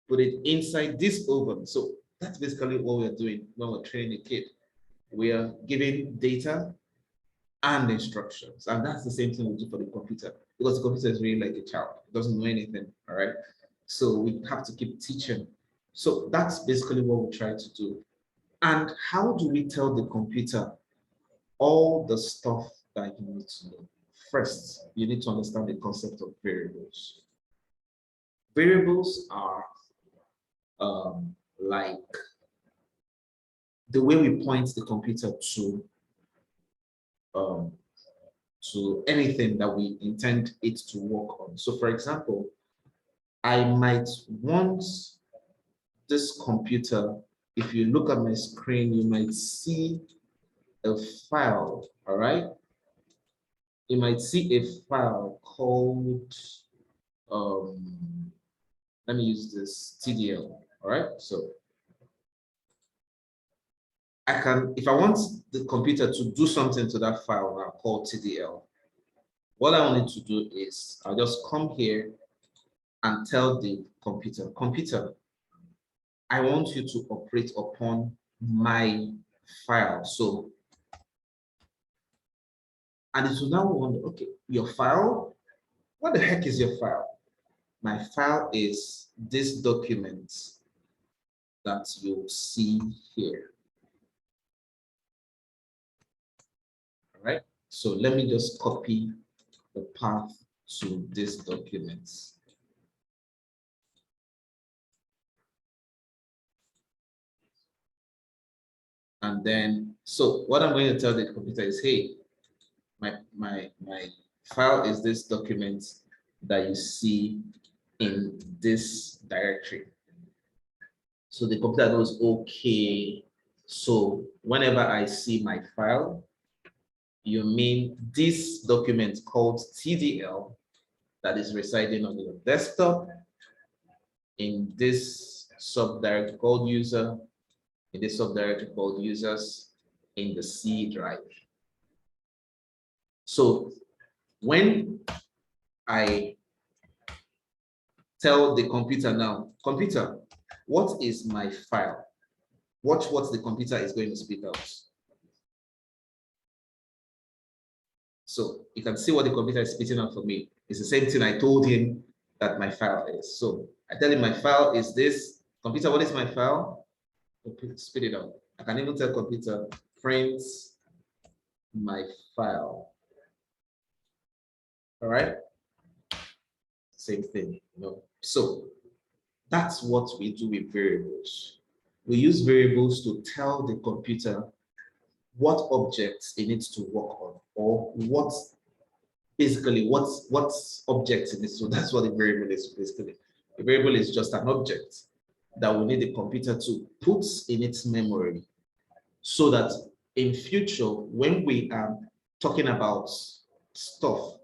put it inside this oven. So that's basically what we're doing when we're training a kid. We are giving data and instructions. And that's the same thing we do for the computer, because the computer is really like a child. It doesn't know anything, all right? So we have to keep teaching. So that's basically what we try to do. And how do we tell the computer all the stuff that you need to know? First, you need to understand the concept of variables. Variables are like the way we point the computer to anything that we intend it to work on. So for example, I might want this computer, if you look at my screen, you might see a file, all right? You might see a file called, let me use this, TDL, all right? So I can, if I want the computer to do something to that file now called TDL, what I want it to do is I'll just come here and tell the computer, I want you to operate upon my file. So, and it will now wonder, okay, your file, what the heck is your file? My file is this document that you'll see here. All right, so let me just copy the path to this document. And then, so what I'm going to tell the computer is, hey, my file is this document that you see in this directory. So the computer knows, okay, so whenever I see my file, you mean this document called TDL that is residing on your desktop in this subdirectory called user, in this subdirectory called users in the C drive. So when I tell the computer now, computer, what is my file? Watch what the computer is going to spit out. So you can see what the computer is spitting out for me. It's the same thing I told him that my file is. So I tell him my file is this. Computer, what is my file? Spit it out. I can even tell computer, print my file. All right. Same thing, you know. So that's what we do with variables. We use variables to tell the computer what objects it needs to work on, or what basically what objects it needs to. That's what the variable is basically. A variable is just an object that we need the computer to put in its memory, so that in future, when we are talking about stuff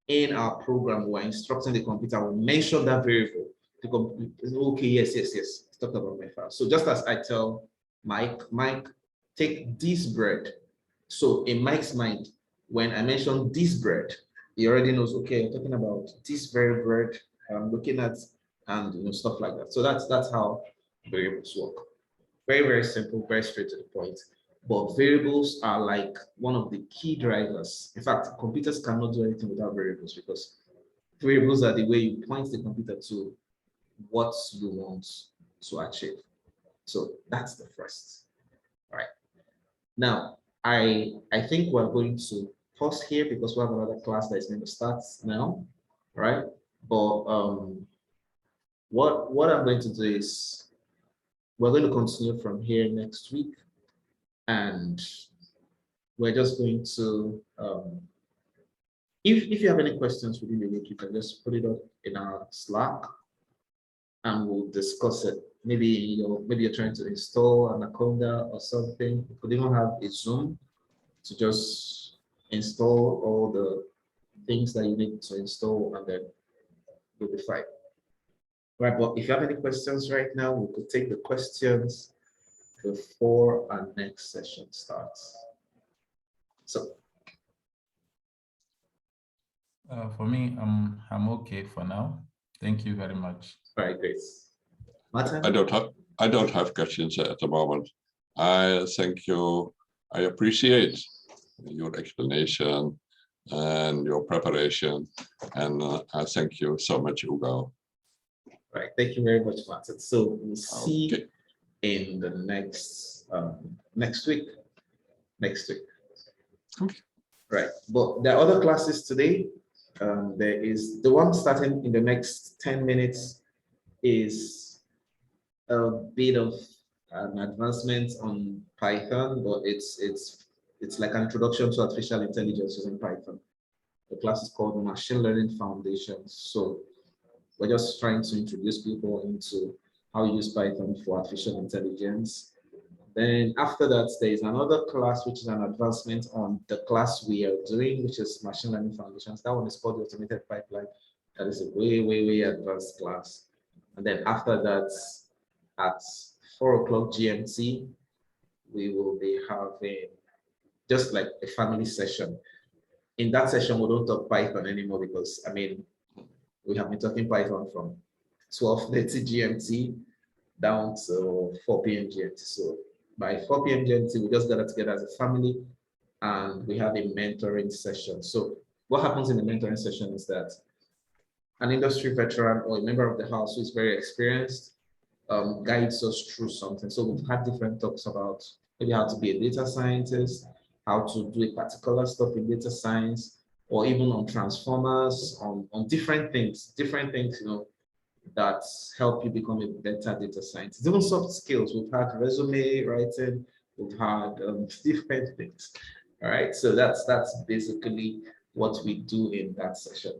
in our program, we're instructing the computer, we mention that variable. The computer, okay, yes, talk about my file. So just as I tell Mike, take this bread. So in Mike's mind, when I mention this bread, he already knows, okay, I'm talking about this very bread I'm looking at, and you know, stuff like that. So that's how variables work. Very, very simple, very straight to the point. But variables are like one of the key drivers. In fact, computers cannot do anything without variables, because variables are the way you point the computer to what you want to achieve. So that's the first. All right. Now, I think we're going to pause here because we have another class that is going to start now, right? But what I'm going to do is we're going to continue from here next week, and we're just going to if you have any questions within the week, you can just put it up in our Slack and we'll discuss it. Maybe you're trying to install Anaconda or something. You could even have a Zoom to just install all the things that you need to install, and then we'll be fine. Right, but if you have any questions right now, we could take the questions before our next session starts. So for me, I'm okay for now. Thank you very much. all right, great. Martin? I don't have questions at the moment. I thank you. I appreciate your explanation and your preparation, and I thank you so much, Hugo. Right, thank you very much, Martin. So we'll see in the next week. Okay. Right, but there are other classes today. There is the one starting in the next 10 minutes is a bit of an advancement on Python, but it's like an introduction to artificial intelligence using Python. The class is called Machine Learning Foundations. So we're just trying to introduce people into how you use Python for artificial intelligence. Then after that, there is another class, which is an advancement on the class we are doing, which is Machine Learning Foundations. That one is called the Automated Pipeline. That is a way advanced class. And then after that, at 4 o'clock GMT, we will be having just like a family session. In that session, we don't talk Python anymore because, I mean, we have been talking Python from 12:30 GMT down to 4 p.m. GMT. So by 4 p.m. GMT, we just gather together as a family and we have a mentoring session. So what happens in the mentoring session is that an industry veteran or a member of the house who is very experienced guides us through something. So we've had different talks about maybe how to be a data scientist, how to do a particular stuff in data science, or even on transformers, on different things, you know, that help you become a better data scientist. Even soft skills, we've had resume writing, we've had different things. All right, so that's basically what we do in that session.